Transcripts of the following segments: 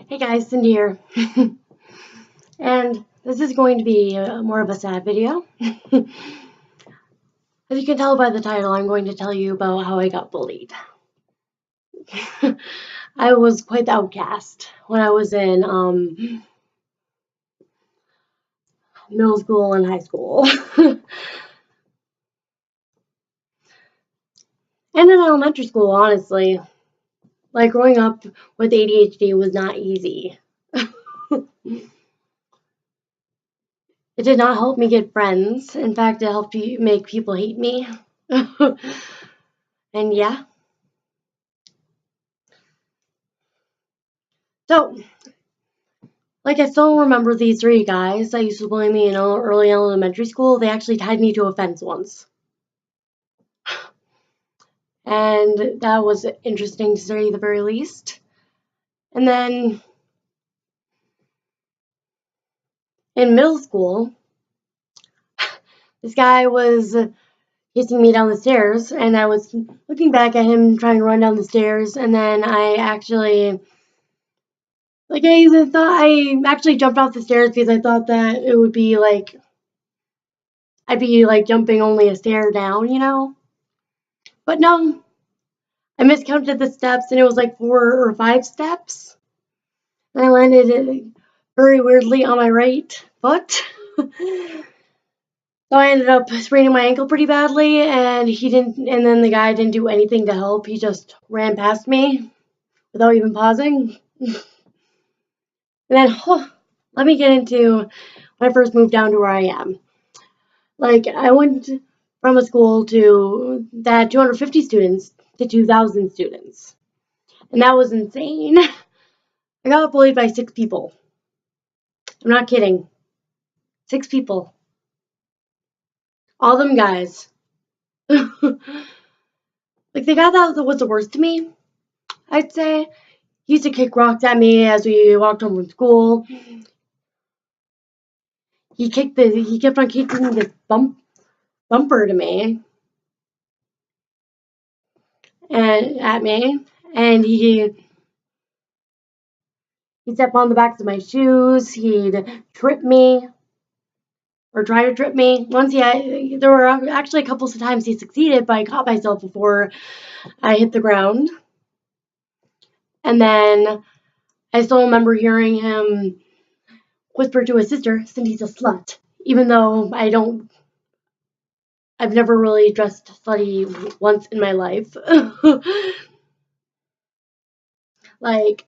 Hey guys, Cindy here. And this is going to be more of a sad video. As you can tell by the title, I'm going to tell you about how I got bullied. I was quite the outcast when I was in middle school and high school. And in elementary school, honestly. Like, growing up with ADHD was not easy. It did not help me get friends. In fact, it helped make people hate me. And yeah. So, like, I still remember these three guys that used to bully me in early elementary school. They actually tied me to a fence once. And that was interesting to say the very least. And then in middle school, this guy was chasing me down the stairs, and I was looking back at him trying to run down the stairs, and then I actually jumped off the stairs because I thought that it would be like I'd be like jumping only a stair down, you know? But no, I miscounted the steps and it was like 4 or 5 steps. And I landed very weirdly on my right foot. So I ended up spraining my ankle pretty badly, and then the guy didn't do anything to help. He just ran past me without even pausing. And then, let me get into when I first moved down to where I am. Like, I went from a school that had 250 students to 2,000 students. And that was insane. I got bullied by 6 people. I'm not kidding. 6 people. All them guys. Like, the guy that was the worst to me, I'd say, he used to kick rocks at me as we walked home from school. He kept on kicking this bumper to me. And at me. And he stepped on the backs of my shoes. He'd trip me. Or try to trip me. There were actually a couple of times he succeeded, but I caught myself before I hit the ground. And then I still remember hearing him whisper to his sister, "Cindy's a slut," even though I've never really dressed slutty once in my life. Like,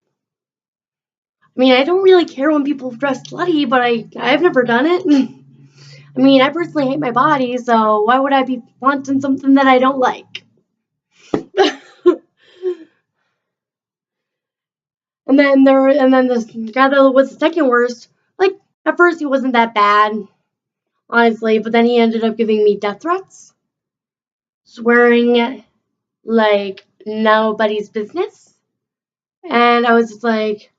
I mean, I don't really care when people dress slutty, but I've never done it. I mean, I personally hate my body, so why would I be wanting something that I don't like? And then this guy that was the second worst. Like, at first he wasn't that bad, honestly, but then he ended up giving me death threats, swearing like nobody's business. And I was just like,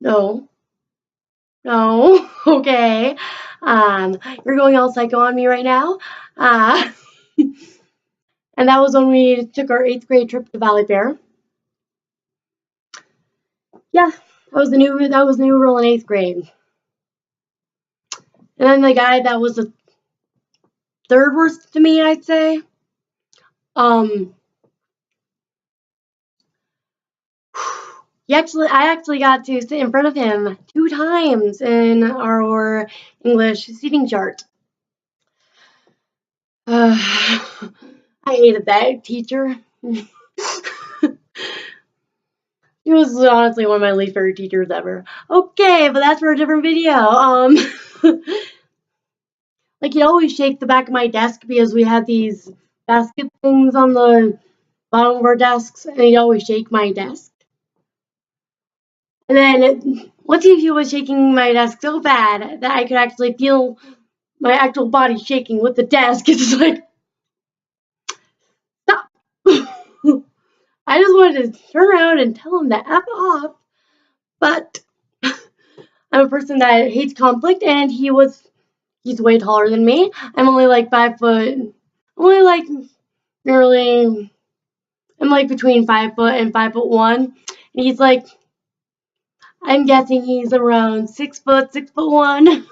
no, okay. You're going all psycho on me right now. And that was when we took our 8th grade trip to Valley Fair. Yeah, that was the new rule in 8th grade. And then the guy that was the third worst to me, I'd say. I actually got to sit in front of him 2 times in our English seating chart. I hated that teacher. He was honestly one of my least favorite teachers ever. Okay, but that's for a different video. Like, he'd always shake the back of my desk because we had these basket things on the bottom of our desks, and he'd always shake my desk. And then once he was shaking my desk so bad that I could actually feel my actual body shaking with the desk. It's like, stop. I just wanted to turn around and tell him to F off. But I'm a person that hates conflict, and he's way taller than me. I'm only like 5 foot. I'm like between 5 foot and 5'1", and he's like I'm guessing he's around 6', 6'1",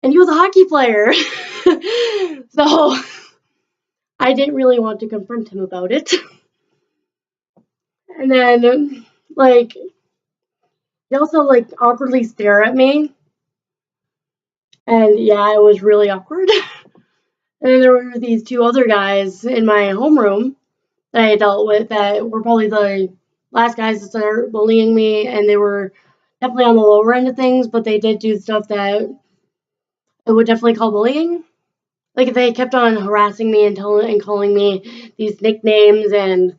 and he was a hockey player. So I didn't really want to confront him about it. And then, like, he also, like, awkwardly stared at me. And yeah, it was really awkward. And then there were these two other guys in my homeroom that I dealt with that were probably the last guys to start bullying me, and they were definitely on the lower end of things, but they did do stuff that I would definitely call bullying. Like, they kept on harassing me and calling me these nicknames, and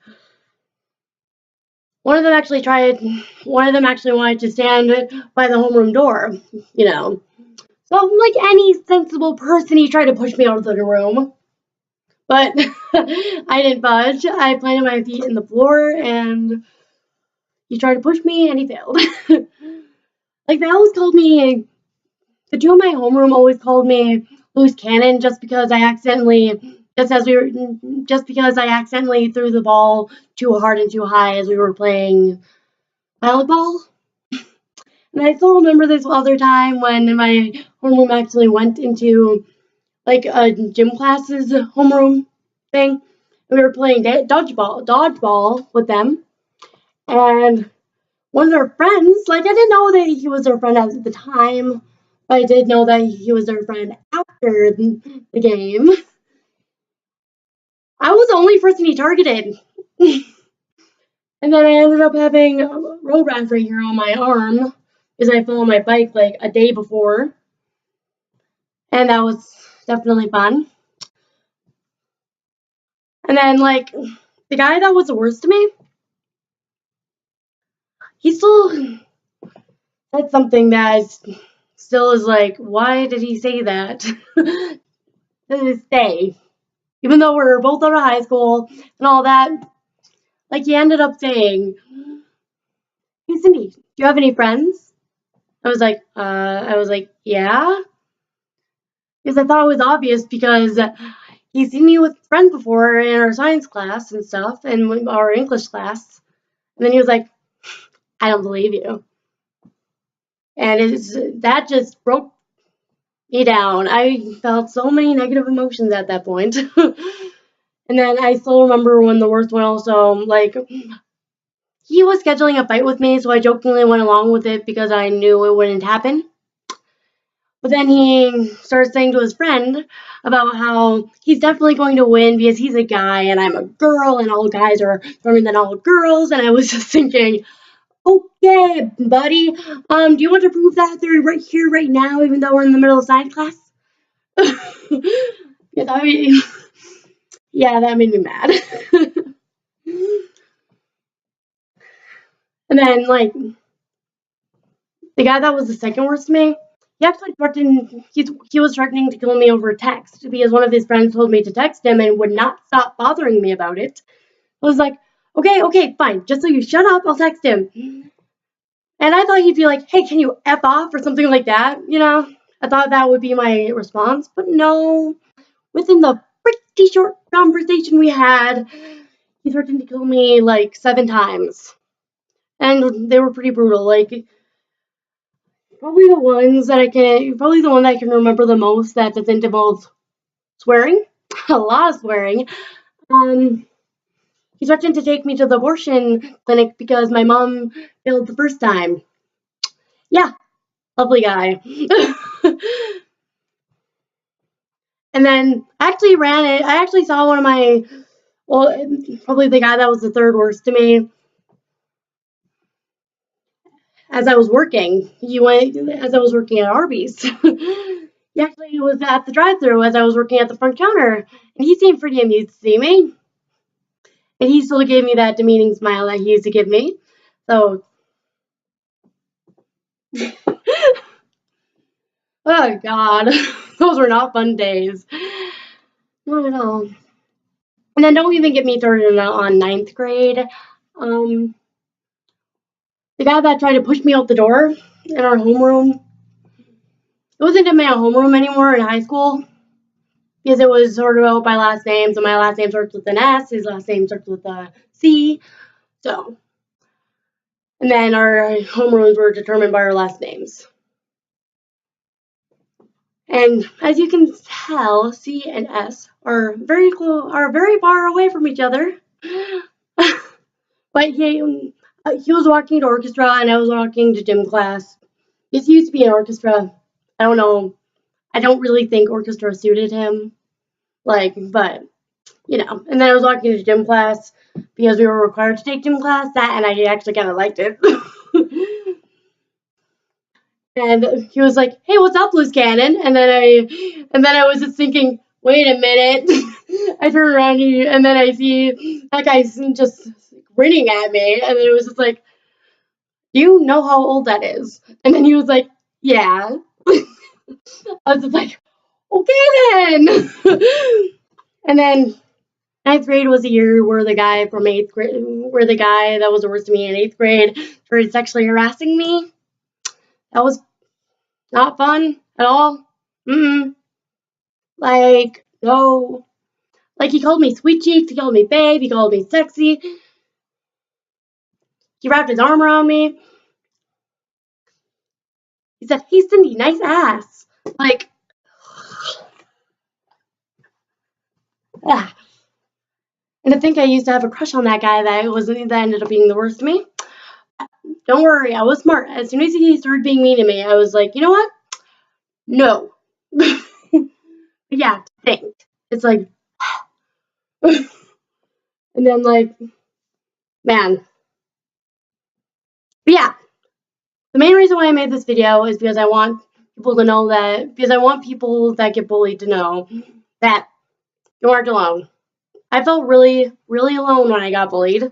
one of them actually wanted to stand by the homeroom door, you know. So, like any sensible person, he tried to push me out of the room. But I didn't budge. I planted my feet in the floor, and he tried to push me, and he failed. Like, they always called me, the two in my homeroom always called me loose cannon just because I accidentally threw the ball too hard and too high as we were playing volleyball. And I still remember this other time when my homeroom actually went into like a gym classes homeroom thing. We were playing dodgeball with them, and one of their friends, like, I didn't know that he was their friend at the time, but I did know that he was their friend after the game. I was the only person he targeted. And then I ended up having a road rash right here on my arm because I fell on my bike like a day before. And that was definitely fun. And then, like, the guy that was the worst to me, he still said something that still is like, why did he say that? To this day. Even though we're both out of high school and all that, like, he ended up saying, hey, Cindy, do you have any friends? I was like, yeah. Because I thought it was obvious because he's seen me with friends before in our science class and stuff, and our English class. And then he was like, I don't believe you. And that just broke me down. I felt so many negative emotions at that point. And then I still remember when the worst one also, like, he was scheduling a fight with me, so I jokingly went along with it because I knew it wouldn't happen. But then he started saying to his friend about how he's definitely going to win because he's a guy and I'm a girl and all guys are firmer than all girls. And I was just thinking, okay, buddy, do you want to prove that theory right here, right now, even though we're in the middle of science class? Yeah, that made me mad. And then, like, the guy that was the second worst to me, he actually he was threatening to kill me over text because one of his friends told me to text him and would not stop bothering me about it. I was like, okay, fine. Just so you shut up, I'll text him. And I thought he'd be like, hey, can you F off or something like that, you know? I thought that would be my response, but no. Within the pretty short conversation we had, he threatened to kill me like 7 times. And they were pretty brutal. Like, probably the one that I can remember the most that doesn't involve swearing. A lot of swearing. He threatened to take me to the abortion clinic because my mom failed the first time. Yeah, lovely guy. And then I actually saw one of my, well, probably the guy that was the third worst to me as I was working. As I was working at Arby's. He actually was at the drive-thru as I was working at the front counter, and he seemed pretty amused to see me. And he still gave me that demeaning smile that he used to give me. So, oh God, those were not fun days. Not at all. And then don't even get me started on ninth grade. The guy that tried to push me out the door in our homeroom, it wasn't in my homeroom anymore in high school because it was sort of out by last name. So my last name starts with an S, his last name starts with a C. So, And then our homerooms were determined by our last names. And as you can tell, C and S are very far away from each other. But he was walking to orchestra and I was walking to gym class. He used to be in orchestra. I don't know. I don't really think orchestra suited him. But you know. And then I was walking to gym class because we were required to take gym class. And I actually kind of liked it. And he was like, "Hey, what's up, loose cannon?" And then I was just thinking, wait a minute. I turn around and then I see that guy's just grinning at me, and then it was just like, "Do you know how old that is?" And then he was like, "Yeah." I was just like, "Okay then." And then ninth grade was a year where the guy that was the worst to me in 8th grade started sexually harassing me. That was not fun at all. No. He called me sweet cheeks, he called me babe, he called me sexy. He wrapped his arm around me. He said, "Hey, Cindy, nice ass." Ah. And to think I used to have a crush on that guy that ended up being the worst to me. Don't worry, I was smart. As soon as he started being mean to me, I was like, you know what? No. Yeah, think. It's like, and then man. But yeah, the main reason why I made this video is because I want people that get bullied to know that you aren't alone. I felt really, really alone when I got bullied.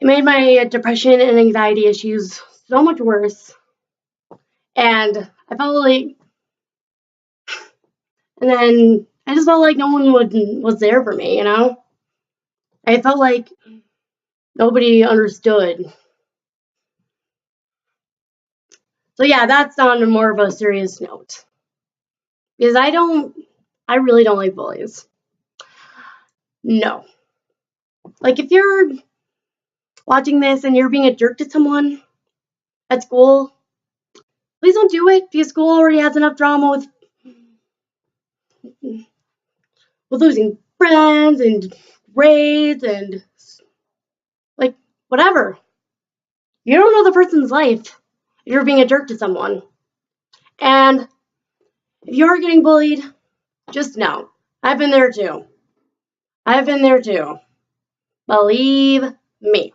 It made my depression and anxiety issues so much worse. And I felt and then I just felt like no one was there for me, you know? I felt like nobody understood. So yeah, that's on more of a serious note. Because I really don't like bullies. No. If you're watching this and you're being a jerk to someone at school, please don't do it because school already has enough drama with losing friends and grades and whatever. You don't know the person's life if you're being a jerk to someone. And if you're getting bullied, just know. I've been there too. Believe me.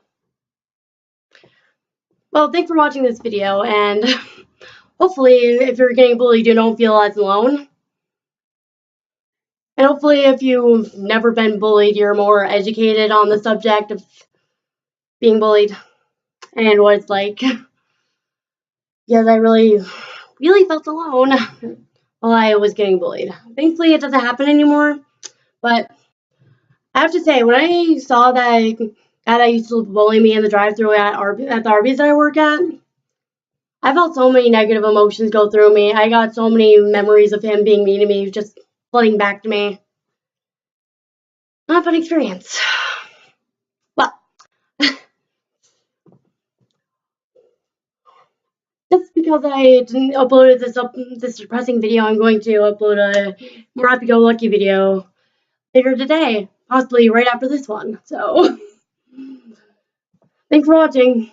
Well, thanks for watching this video, and hopefully if you're getting bullied, you don't feel as alone. And hopefully if you've never been bullied, you're more educated on the subject of being bullied and what it's like. Because I really, really felt alone while I was getting bullied. Thankfully, it doesn't happen anymore. But I have to say, when I saw that guy used to bully me in the drive-thru at the Arby's that I work at, I felt so many negative emotions go through me. I got so many memories of him being mean to me, just flooding back to me. Not a fun experience. But just because I didn't upload this depressing video, I'm going to upload a more happy-go-lucky video later today, possibly right after this one. So, thanks for watching.